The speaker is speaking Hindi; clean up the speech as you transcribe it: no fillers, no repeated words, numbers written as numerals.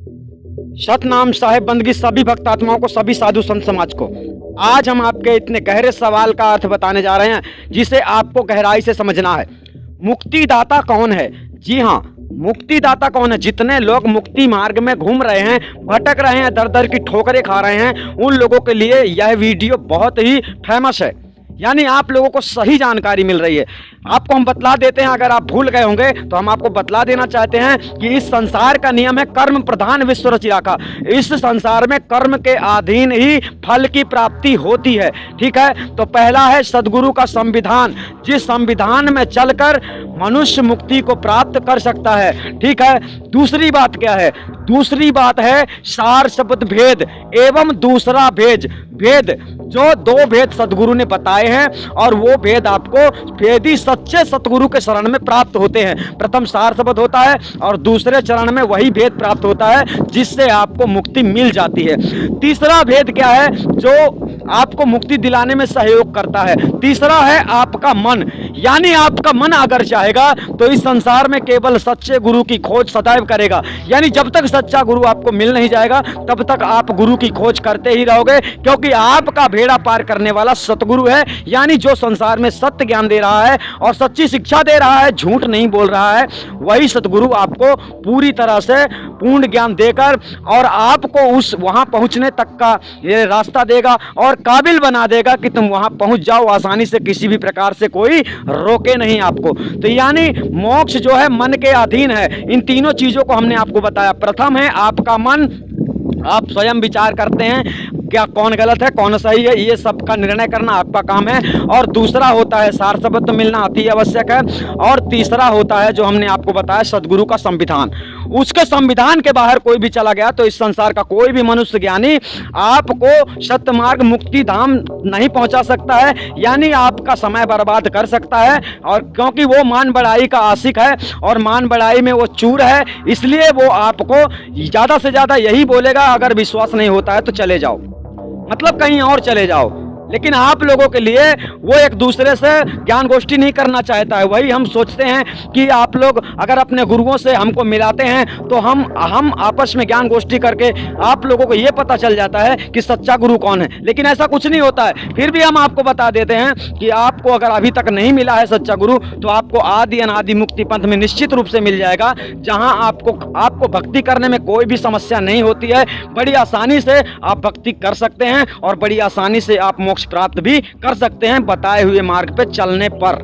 सतनाम साहेब बंदगी सभी भक्त आत्माओं को, सभी साधु संत समाज को। आज हम आपके इतने गहरे सवाल का अर्थ बताने जा रहे हैं जिसे आपको गहराई से समझना है। मुक्तिदाता कौन है? जी हाँ, मुक्तिदाता कौन है? जितने लोग मुक्ति मार्ग में घूम रहे हैं, भटक रहे हैं, दर दर की ठोकरें खा रहे हैं, उन लोगों के लिए यह वीडियो बहुत ही फेमस है। यानी आप लोगों को सही जानकारी मिल रही है। आपको हम बतला देते हैं, अगर आप भूल गए होंगे तो हम आपको बतला देना चाहते हैं कि इस संसार का नियम है कर्म प्रधान विश्व रचि राखा। इस संसार में कर्म के अधीन ही फल की प्राप्ति होती है। ठीक है, तो पहला है सदगुरु का संविधान, जिस संविधान में चलकर मनुष्य मुक्ति को प्राप्त कर सकता है। ठीक है, दूसरी बात क्या है? दूसरी बात है सार शब्द भेद एवं दूसरा भेद। जो दो भेद सदगुरु ने बताए हैं और वो भेद आपको भेदी सच्चे सतगुरु के शरण में प्राप्त होते हैं। प्रथम सार शब्द होता है और दूसरे चरण में वही भेद प्राप्त होता है जिससे आपको मुक्ति मिल जाती है। तीसरा भेद क्या है जो आपको मुक्ति दिलाने में सहयोग करता है? तीसरा है आपका मन। यानी आपका मन अगर चाहेगा तो इस संसार में केवल सच्चे गुरु की खोज सदैव करेगा। यानी जब तक सच्चा गुरु आपको मिल नहीं जाएगा तब तक आप गुरु की खोज करते ही रहोगे, क्योंकि आपका बेड़ा पार करने वाला सतगुरु है। यानी जो संसार में सत्य ज्ञान दे रहा है और सच्ची शिक्षा दे रहा है, झूठ नहीं बोल रहा है, वही सतगुरु आपको पूरी तरह से पूर्ण ज्ञान देकर और आपको उस वहां पहुंचने तक का ये रास्ता देगा और काबिल बना देगा कि तुम वहां पहुंच जाओ आसानी से, किसी भी प्रकार से कोई रोके नहीं आपको। तो यानी मोक्ष जो है मन के अधीन है। इन तीनों चीजों को हमने आपको बताया। प्रथम है आपका मन, आप स्वयं विचार करते हैं क्या कौन गलत है कौन सही है, ये सब का निर्णय करना आपका काम है। और दूसरा होता है सार शब्द मिलना अति आवश्यक है। और तीसरा होता है जो हमने आपको बताया सदगुरु का संविधान। उसके संविधान के बाहर कोई भी चला गया तो इस संसार का कोई भी मनुष्य ज्ञानी आपको सत्य मार्ग मुक्ति धाम नहीं पहुंचा सकता है। यानी आपका समय बर्बाद कर सकता है, और क्योंकि वो मान बढ़ाई का आशिक है और मान बढ़ाई में वो चूर है, इसलिए वो आपको ज़्यादा से ज़्यादा यही बोलेगा अगर विश्वास नहीं होता है तो चले जाओ, मतलब कहीं और चले जाओ। लेकिन आप लोगों के लिए वो एक दूसरे से ज्ञान गोष्ठी नहीं करना चाहता है। वही हम सोचते हैं कि आप लोग अगर अपने गुरुओं से हमको मिलाते हैं तो हम आपस में ज्ञान गोष्ठी करके आप लोगों को ये पता चल जाता है कि सच्चा गुरु कौन है। लेकिन ऐसा कुछ नहीं होता है। फिर भी हम आपको बता देते हैं कि आपको अगर अभी तक नहीं मिला है सच्चा गुरु तो आपको आदि अनादि मुक्ति पंथ में निश्चित रूप से मिल जाएगा, जहाँ आपको भक्ति करने में कोई भी समस्या नहीं होती है। बड़ी आसानी से आप भक्ति कर सकते हैं और बड़ी आसानी से आप मोक्ष प्राप्त भी कर सकते हैं बताए हुए मार्ग पे चलने पर।